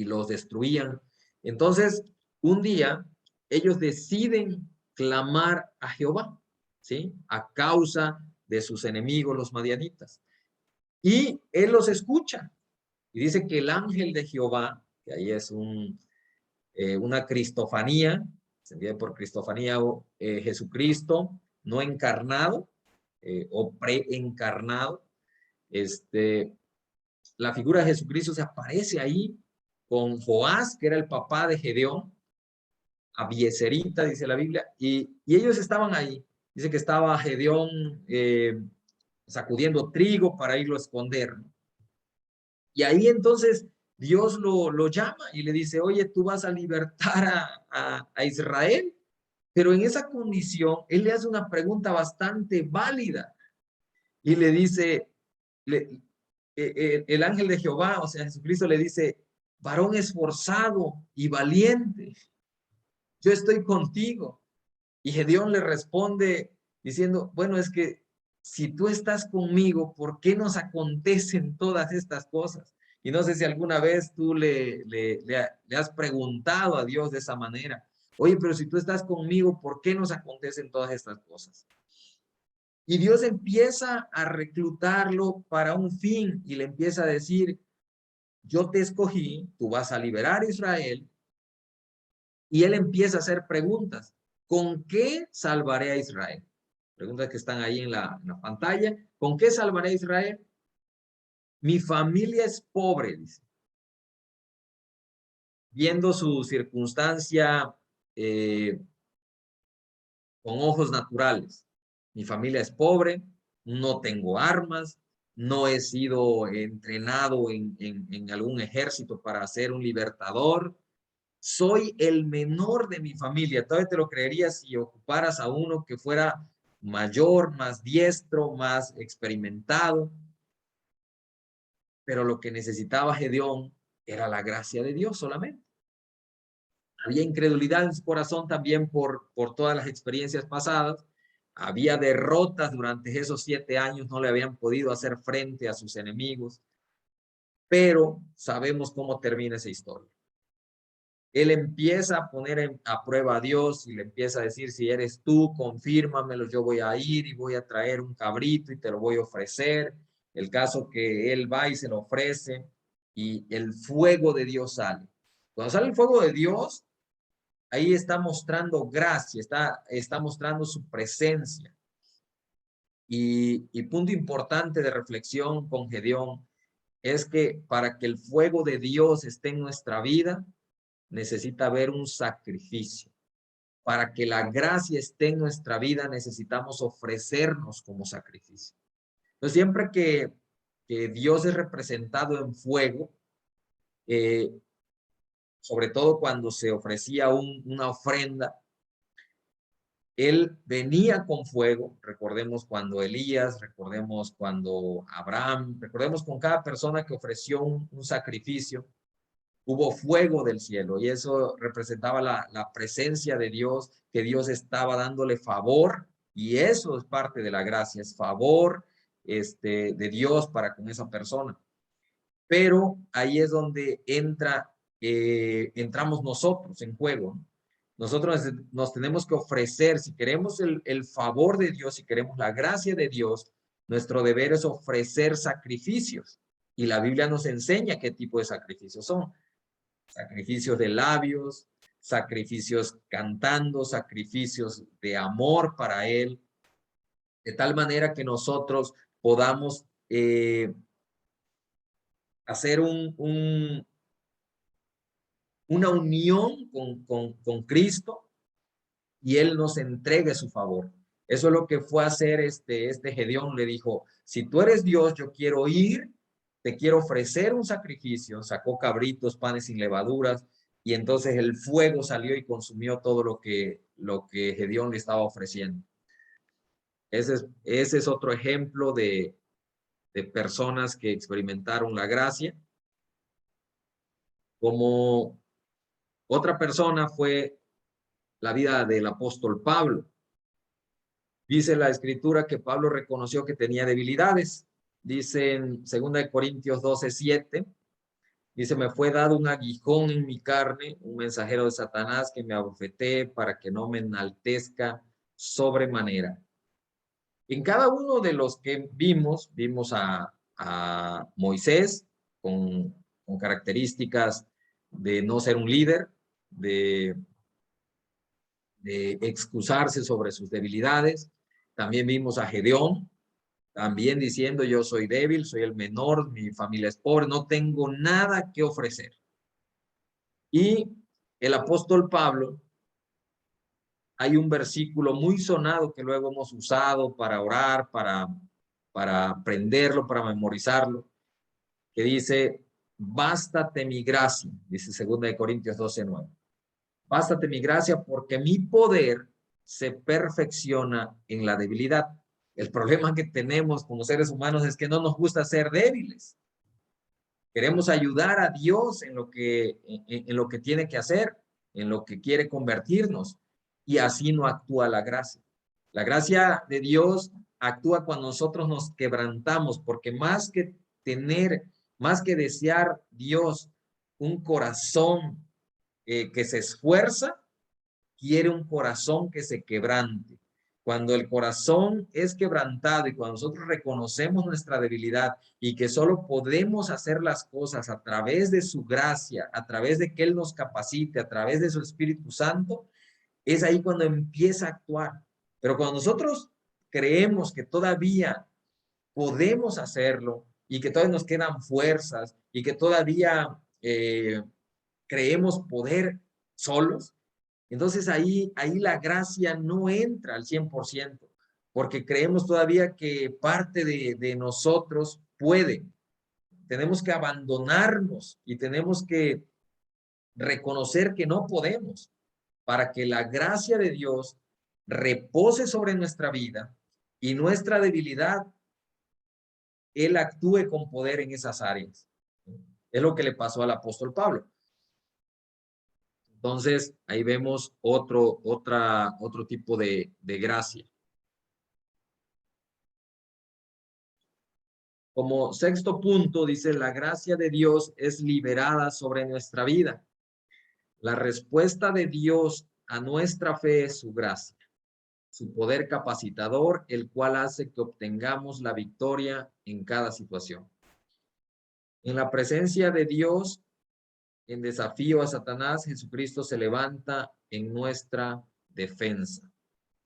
los destruían. Entonces, un día ellos deciden clamar a Jehová, ¿sí? A causa de sus enemigos, los madianitas. Y él los escucha. Y dice que el ángel de Jehová, que ahí es una cristofanía, se entiende por cristofanía, Jesucristo no encarnado o preencarnado, la figura de Jesucristo se aparece ahí con Joás, que era el papá de Gedeón, Abieserita, dice la Biblia, y ellos estaban ahí. Dice que estaba Gedeón sacudiendo trigo para irlo a esconder. Y ahí entonces Dios lo llama y le dice, oye, tú vas a libertar a Israel. Pero en esa condición, él le hace una pregunta bastante válida. Y le dice, el ángel de Jehová, o sea, Jesucristo le dice, varón esforzado y valiente, yo estoy contigo. Y Gedeón le responde diciendo, bueno, es que si tú estás conmigo, ¿por qué nos acontecen todas estas cosas? Y no sé si alguna vez tú le has preguntado a Dios de esa manera. Oye, pero si tú estás conmigo, ¿por qué nos acontecen todas estas cosas? Y Dios empieza a reclutarlo para un fin y le empieza a decir, yo te escogí, tú vas a liberar a Israel. Y él empieza a hacer preguntas. ¿Con qué salvaré a Israel? Preguntas que están ahí en la pantalla. ¿Con qué salvaré a Israel? Mi familia es pobre, dice. Viendo su circunstancia con ojos naturales. Mi familia es pobre, no tengo armas, no he sido entrenado en algún ejército para ser un libertador. Soy el menor de mi familia. Todavía te lo creerías si ocuparas a uno que fuera mayor, más diestro, más experimentado. Pero lo que necesitaba Gedeón era la gracia de Dios solamente. Había incredulidad en su corazón también por todas las experiencias pasadas. Había derrotas durante esos 7 años, no le habían podido hacer frente a sus enemigos. Pero sabemos cómo termina esa historia. Él empieza a poner a prueba a Dios y le empieza a decir, si eres tú, confírmamelo, yo voy a ir y voy a traer un cabrito y te lo voy a ofrecer. El caso que él va y se lo ofrece y el fuego de Dios sale. Cuando sale el fuego de Dios, ahí está mostrando gracia, está mostrando su presencia. Y punto importante de reflexión con Gedeón es que para que el fuego de Dios esté en nuestra vida, necesita haber un sacrificio. Para que la gracia esté en nuestra vida, necesitamos ofrecernos como sacrificio. Entonces, siempre que Dios es representado en fuego, sobre todo cuando se ofrecía una ofrenda, Él venía con fuego. Recordemos cuando Elías, recordemos cuando Abraham, recordemos con cada persona que ofreció un sacrificio, hubo fuego del cielo y eso representaba la presencia de Dios, que Dios estaba dándole favor, y eso es parte de la gracia, es favor de Dios para con esa persona. Pero ahí es donde entramos nosotros en juego. Nosotros nos tenemos que ofrecer, si queremos el favor de Dios, si queremos la gracia de Dios, nuestro deber es ofrecer sacrificios. Y la Biblia nos enseña qué tipo de sacrificios son. Sacrificios de labios, sacrificios cantando, sacrificios de amor para Él, de tal manera que nosotros podamos hacer una unión con Cristo y Él nos entregue su favor. Eso es lo que fue a hacer este Gedeón. Le dijo, si tú eres Dios, yo quiero ir, te quiero ofrecer un sacrificio. Sacó cabritos, panes sin levaduras, y entonces el fuego salió y consumió todo lo que Gedeón le estaba ofreciendo. Ese es otro ejemplo de personas que experimentaron la gracia. Como otra persona fue la vida del apóstol Pablo. Dice la escritura que Pablo reconoció que tenía debilidades. Dice en 2 Corintios 12:7, dice, me fue dado un aguijón en mi carne, un mensajero de Satanás que me abofetee para que no me enaltezca sobremanera. En cada uno de los que vimos a Moisés con características de no ser un líder, de excusarse sobre sus debilidades. También vimos a Gedeón, también diciendo, yo soy débil, soy el menor, mi familia es pobre, no tengo nada que ofrecer. Y el apóstol Pablo hay un versículo muy sonado que luego hemos usado para orar, para aprenderlo, para memorizarlo, que dice, bástate mi gracia, dice 2 Corintios 12:9. Bástate mi gracia porque mi poder se perfecciona en la debilidad. El problema que tenemos como seres humanos es que no nos gusta ser débiles. Queremos ayudar a Dios en lo que tiene que hacer, en lo que quiere convertirnos, y así no actúa la gracia. La gracia de Dios actúa cuando nosotros nos quebrantamos, porque más que desear Dios un corazón que se esfuerza, quiere un corazón que se quebrante. Cuando el corazón es quebrantado y cuando nosotros reconocemos nuestra debilidad y que solo podemos hacer las cosas a través de su gracia, a través de que Él nos capacite, a través de su Espíritu Santo, es ahí cuando empieza a actuar. Pero cuando nosotros creemos que todavía podemos hacerlo y que todavía nos quedan fuerzas y que todavía creemos poder solos, entonces ahí la gracia no entra al 100%, porque creemos todavía que parte de nosotros puede. Tenemos que abandonarnos y tenemos que reconocer que no podemos para que la gracia de Dios repose sobre nuestra vida y nuestra debilidad, Él actúe con poder en esas áreas. Es lo que le pasó al apóstol Pablo. Entonces, ahí vemos otro tipo de gracia. Como sexto punto, dice, la gracia de Dios es liberada sobre nuestra vida. La respuesta de Dios a nuestra fe es su gracia, su poder capacitador, el cual hace que obtengamos la victoria en cada situación. En la presencia de Dios, en desafío a Satanás, Jesucristo se levanta en nuestra defensa.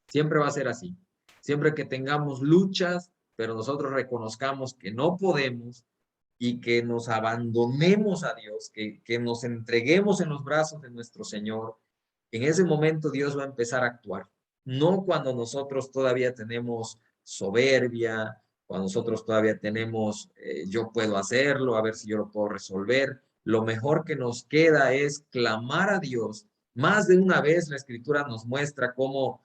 Siempre va a ser así. Siempre que tengamos luchas, pero nosotros reconozcamos que no podemos y que nos abandonemos a Dios, que nos entreguemos en los brazos de nuestro Señor, en ese momento Dios va a empezar a actuar. No cuando nosotros todavía tenemos soberbia, cuando nosotros todavía tenemos, yo puedo hacerlo, a ver si yo lo puedo resolver. Lo mejor que nos queda es clamar a Dios. Más de una vez la Escritura nos muestra cómo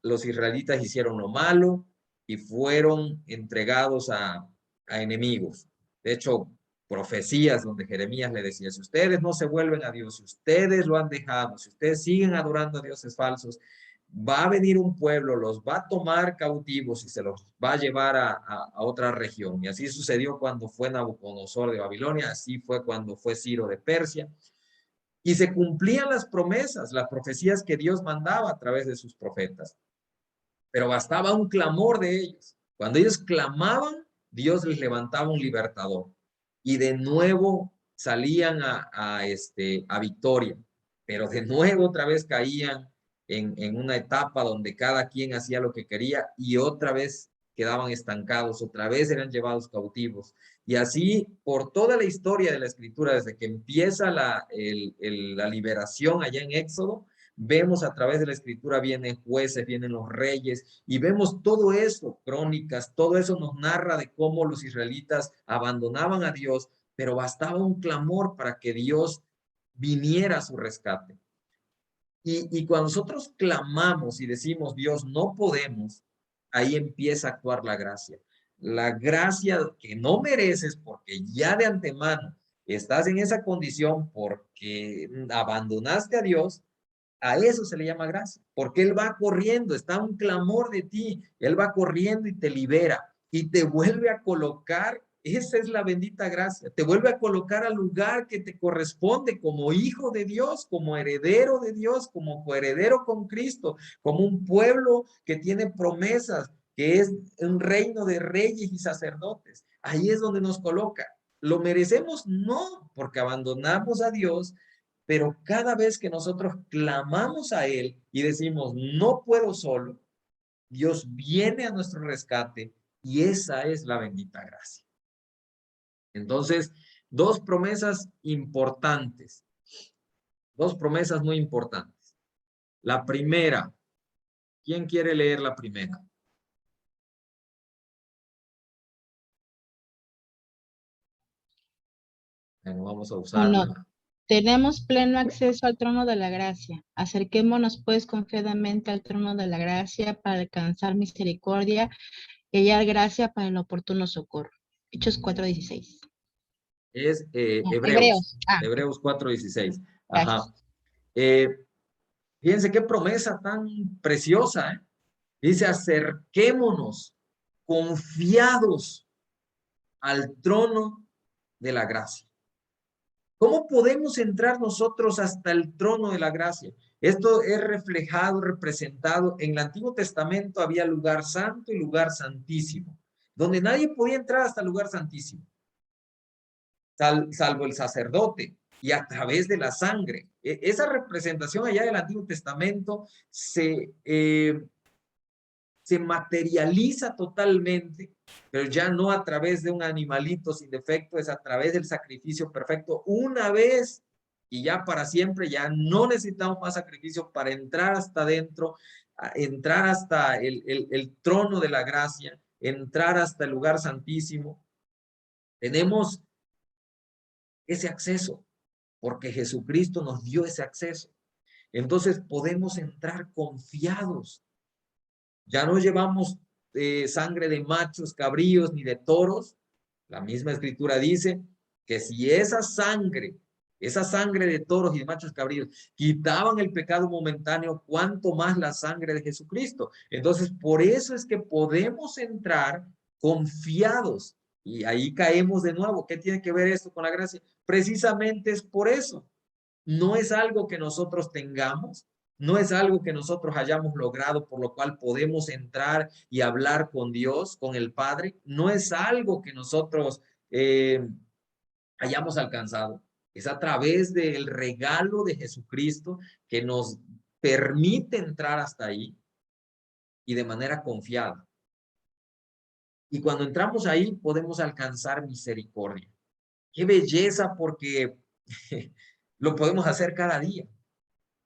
los israelitas hicieron lo malo y fueron entregados a enemigos. De hecho, profecías donde Jeremías le decía, si ustedes no se vuelven a Dios, si ustedes lo han dejado, si ustedes siguen adorando a dioses falsos, va a venir un pueblo, los va a tomar cautivos y se los va a llevar a otra región. Y así sucedió cuando fue Nabucodonosor de Babilonia, así fue cuando fue Ciro de Persia. Y se cumplían las promesas, las profecías que Dios mandaba a través de sus profetas. Pero bastaba un clamor de ellos. Cuando ellos clamaban, Dios les levantaba un libertador. Y de nuevo salían a victoria. Pero de nuevo otra vez caían en una etapa donde cada quien hacía lo que quería y otra vez quedaban estancados, otra vez eran llevados cautivos. Y así por toda la historia de la Escritura, desde que empieza la liberación allá en Éxodo, vemos a través de la Escritura, vienen jueces, vienen los reyes, y vemos todo eso, crónicas, todo eso nos narra de cómo los israelitas abandonaban a Dios, pero bastaba un clamor para que Dios viniera a su rescate. Y cuando nosotros clamamos y decimos, Dios, no podemos, ahí empieza a actuar la gracia. La gracia que no mereces porque ya de antemano estás en esa condición porque abandonaste a Dios, a eso se le llama gracia, porque Él va corriendo, está un clamor de ti, Él va corriendo y te libera y te vuelve a colocar. Esa es la bendita gracia. Te vuelve a colocar al lugar que te corresponde como hijo de Dios, como heredero de Dios, como coheredero con Cristo, como un pueblo que tiene promesas, que es un reino de reyes y sacerdotes. Ahí es donde nos coloca. ¿Lo merecemos? No, porque abandonamos a Dios, pero cada vez que nosotros clamamos a Él y decimos, no puedo solo, Dios viene a nuestro rescate y esa es la bendita gracia. Entonces, dos promesas importantes, dos promesas muy importantes. La primera. ¿Quién quiere leer la primera? Bueno, vamos a usarla. Bueno, tenemos pleno acceso al trono de la gracia. Acerquémonos pues confiadamente al trono de la gracia para alcanzar misericordia y hallar gracia para el oportuno socorro. Hechos 4:16. Es Hebreos. Hebreos. Hebreos 4:16. Ajá. Gracias. Fíjense qué promesa tan preciosa, ¿eh? Dice, acerquémonos confiados al trono de la gracia. ¿Cómo podemos entrar nosotros hasta el trono de la gracia? Esto es reflejado, representado. En el Antiguo Testamento había lugar santo y lugar santísimo, donde nadie podía entrar hasta el lugar santísimo, salvo el sacerdote, y a través de la sangre. Esa representación allá del Antiguo Testamento se materializa totalmente, pero ya no a través de un animalito sin defecto, es a través del sacrificio perfecto, una vez y ya para siempre. Ya no necesitamos más sacrificio para entrar hasta adentro, entrar hasta el trono de la gracia, entrar hasta el lugar santísimo. Tenemos ese acceso, porque Jesucristo nos dio ese acceso. Entonces podemos entrar confiados. Ya no llevamos sangre de machos, cabríos, ni de toros. La misma escritura dice que si esa sangre de toros y de machos cabríos quitaban el pecado momentáneo, cuánto más la sangre de Jesucristo. Entonces, por eso es que podemos entrar confiados. Y ahí caemos de nuevo. ¿Qué tiene que ver esto con la gracia? Precisamente es por eso. No es algo que nosotros tengamos, no es algo que nosotros hayamos logrado, por lo cual podemos entrar y hablar con Dios, con el Padre. No es algo que nosotros hayamos alcanzado. Es a través del regalo de Jesucristo que nos permite entrar hasta ahí y de manera confiada. Y cuando entramos ahí podemos alcanzar misericordia. ¡Qué belleza! Porque lo podemos hacer cada día.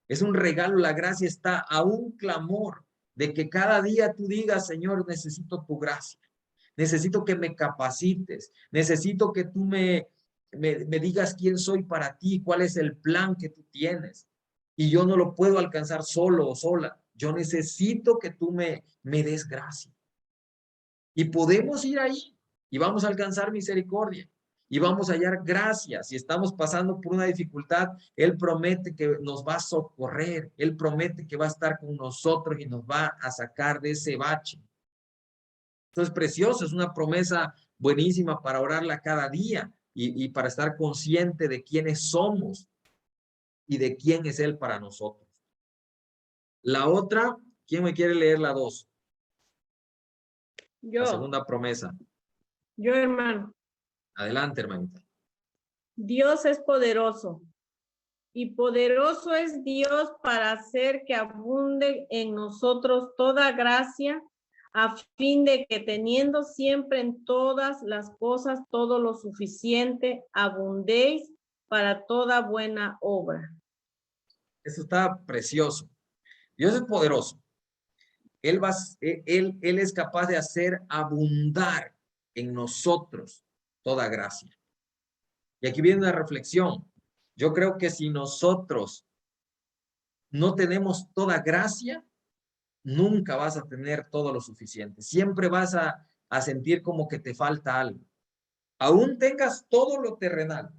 Es un regalo, la gracia está a un clamor de que cada día tú digas, Señor, necesito tu gracia, necesito que me capacites, necesito que tú me digas quién soy para ti, cuál es el plan que tú tienes. Y yo no lo puedo alcanzar solo o sola. Yo necesito que tú me des gracia. Y podemos ir ahí y vamos a alcanzar misericordia. Y vamos a hallar gracia. Si estamos pasando por una dificultad, Él promete que nos va a socorrer. Él promete que va a estar con nosotros y nos va a sacar de ese bache. Esto es precioso, es una promesa buenísima para orarla cada día y para estar consciente de quiénes somos y de quién es Él para nosotros. La otra, ¿quién me quiere leer la 2? Yo. La segunda promesa. Yo, hermano. Adelante, hermanita. Dios es poderoso. Y poderoso es Dios para hacer que abunde en nosotros toda gracia, a fin de que teniendo siempre en todas las cosas todo lo suficiente, abundéis para toda buena obra. Eso está precioso. Dios es poderoso. Él es capaz de hacer abundar en nosotros toda gracia. Y aquí viene una reflexión. Yo creo que si nosotros no tenemos toda gracia, nunca vas a tener todo lo suficiente. Siempre vas a sentir como que te falta algo. Aún tengas todo lo terrenal.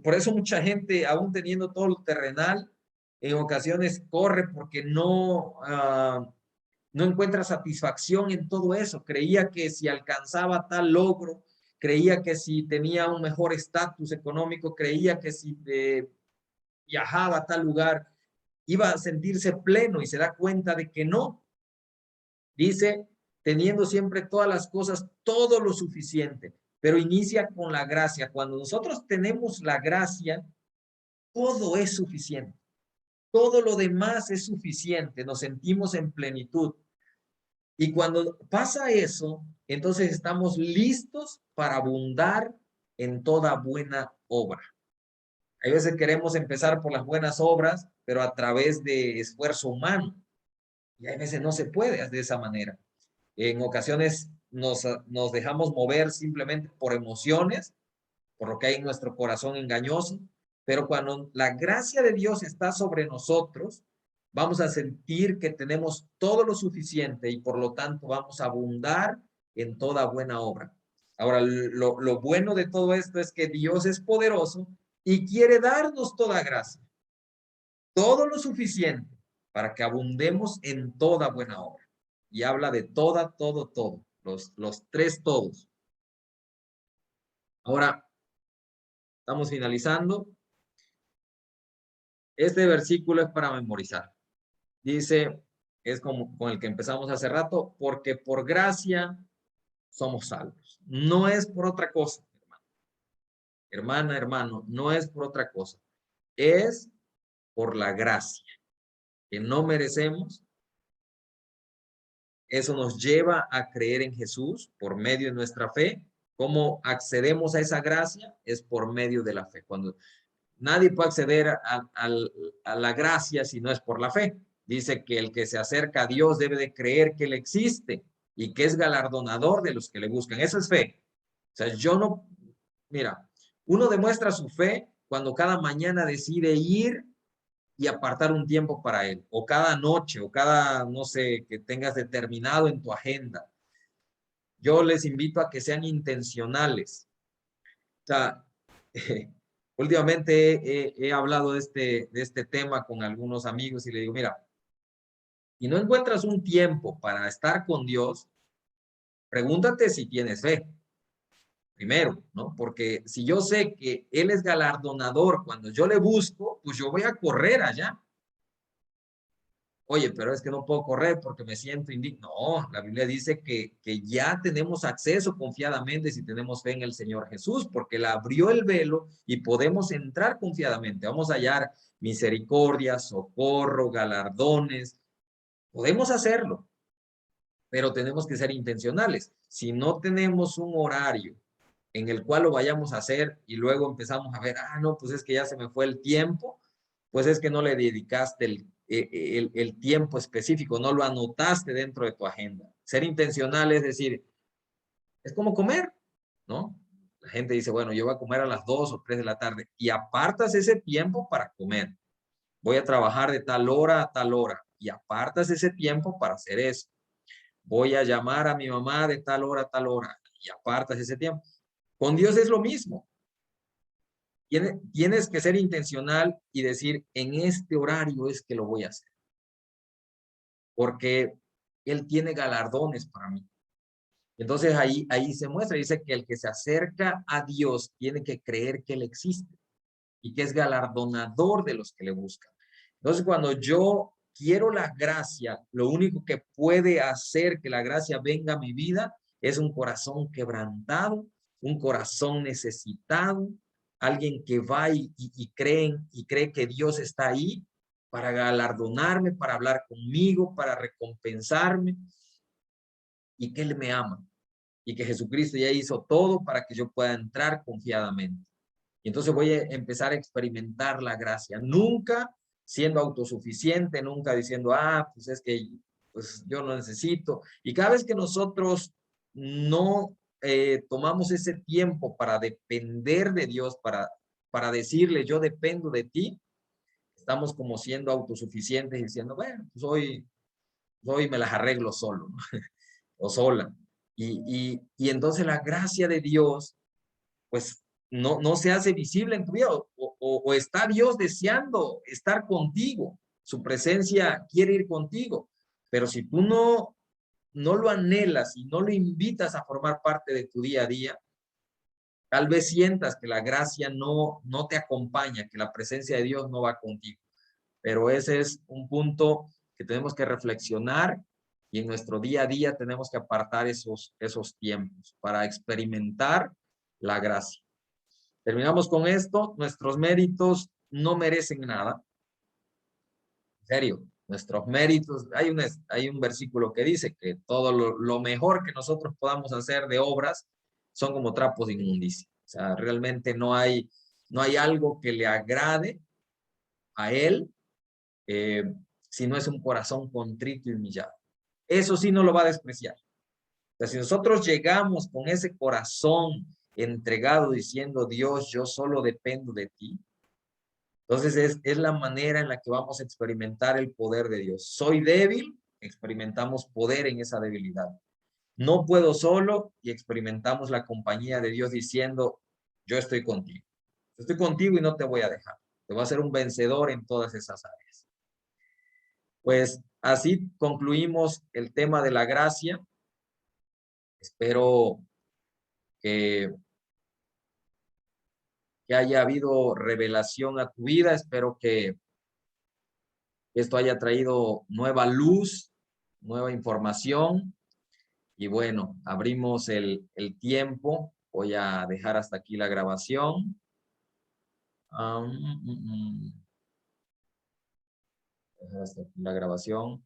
Por eso mucha gente, aún teniendo todo lo terrenal, en ocasiones corre porque no encuentra satisfacción en todo eso. Creía que si alcanzaba tal logro, creía que si tenía un mejor estatus económico, creía que si viajaba a tal lugar, iba a sentirse pleno y se da cuenta de que no. Dice, teniendo siempre todas las cosas, todo lo suficiente, pero inicia con la gracia. Cuando nosotros tenemos la gracia, todo es suficiente. Todo lo demás es suficiente. Nos sentimos en plenitud. Y cuando pasa eso, entonces estamos listos para abundar en toda buena obra. Hay veces queremos empezar por las buenas obras, pero a través de esfuerzo humano. Y a veces no se puede de esa manera. En ocasiones nos dejamos mover simplemente por emociones, por lo que hay en nuestro corazón engañoso, pero cuando la gracia de Dios está sobre nosotros, vamos a sentir que tenemos todo lo suficiente y por lo tanto vamos a abundar en toda buena obra. Ahora, lo bueno de todo esto es que Dios es poderoso y quiere darnos toda gracia, todo lo suficiente para que abundemos en toda buena obra. Y habla de toda, todo, los tres todos. Ahora, estamos finalizando. Este versículo es para memorizar. Dice, es como con el que empezamos hace rato, porque por gracia somos salvos. No es por otra cosa, hermano. Hermana, hermano, no es por otra cosa. Es por la gracia que no merecemos. Eso nos lleva a creer en Jesús por medio de nuestra fe. ¿Cómo accedemos a esa gracia? Es por medio de la fe. Cuando nadie puede acceder a la gracia si no es por la fe. Dice que el que se acerca a Dios debe de creer que Él existe y que es galardonador de los que le buscan. Eso es fe. O sea, mira, uno demuestra su fe cuando cada mañana decide ir y apartar un tiempo para Él, o cada noche, o cada, no sé, que tengas determinado en tu agenda. Yo les invito a que sean intencionales. O sea, últimamente he hablado de este tema con algunos amigos y le digo, mira, si no encuentras un tiempo para estar con Dios, pregúntate si tienes fe. Primero, ¿no? Porque si yo sé que Él es galardonador cuando yo le busco, pues yo voy a correr allá. Oye, pero es que no puedo correr porque me siento indigno. No, la Biblia dice que ya tenemos acceso confiadamente si tenemos fe en el Señor Jesús, porque Él abrió el velo y podemos entrar confiadamente. Vamos a hallar misericordia, socorro, galardones. Podemos hacerlo, pero tenemos que ser intencionales. Si no tenemos un horario en el cual lo vayamos a hacer y luego empezamos a ver, no, pues es que ya se me fue el tiempo, pues es que no le dedicaste el tiempo específico, no lo anotaste dentro de tu agenda. Ser intencional es decir, es como comer, ¿no? La gente dice, bueno, yo voy a comer a las 2 o 3 de la tarde y apartas ese tiempo para comer. Voy a trabajar de tal hora a tal hora y apartas ese tiempo para hacer eso. Voy a llamar a mi mamá de tal hora a tal hora y apartas ese tiempo. Con Dios es lo mismo. Tienes que ser intencional y decir, en este horario es que lo voy a hacer. Porque Él tiene galardones para mí. Entonces ahí se muestra, dice que el que se acerca a Dios tiene que creer que Él existe y que es galardonador de los que le buscan. Entonces cuando yo quiero la gracia, lo único que puede hacer que la gracia venga a mi vida es un corazón quebrantado, un corazón necesitado, alguien que va y cree que Dios está ahí para galardonarme, para hablar conmigo, para recompensarme y que Él me ama y que Jesucristo ya hizo todo para que yo pueda entrar confiadamente. Y entonces voy a empezar a experimentar la gracia, nunca siendo autosuficiente, nunca diciendo, pues es que pues yo no necesito. Y cada vez que nosotros no tomamos ese tiempo para depender de Dios, para decirle, yo dependo de ti, estamos como siendo autosuficientes diciendo, bueno, pues hoy me las arreglo solo, ¿no? O sola. Y entonces la gracia de Dios, pues no se hace visible en tu vida o está Dios deseando estar contigo. Su presencia quiere ir contigo. Pero si tú no lo anhelas y no lo invitas a formar parte de tu día a día, tal vez sientas que la gracia no te acompaña, que la presencia de Dios no va contigo. Pero ese es un punto que tenemos que reflexionar y en nuestro día a día tenemos que apartar esos tiempos para experimentar la gracia. Terminamos con esto. Nuestros méritos no merecen nada. En serio, nuestros méritos, hay un versículo que dice que todo lo mejor que nosotros podamos hacer de obras son como trapos de inmundicia. O sea, realmente no hay algo que le agrade a Él si no es un corazón contrito y humillado. Eso sí no lo va a despreciar. O sea, si nosotros llegamos con ese corazón entregado diciendo, Dios, yo solo dependo de ti, entonces es la manera en la que vamos a experimentar el poder de Dios. Soy débil, experimentamos poder en esa debilidad. No puedo solo y experimentamos la compañía de Dios diciendo, yo estoy contigo. Estoy contigo y no te voy a dejar. Te voy a hacer un vencedor en todas esas áreas. Pues así concluimos el tema de la gracia. Espero que haya habido revelación a tu vida. Espero que esto haya traído nueva luz, nueva información. Y bueno, abrimos el tiempo. Voy a dejar hasta aquí la grabación. Dejar hasta aquí la grabación.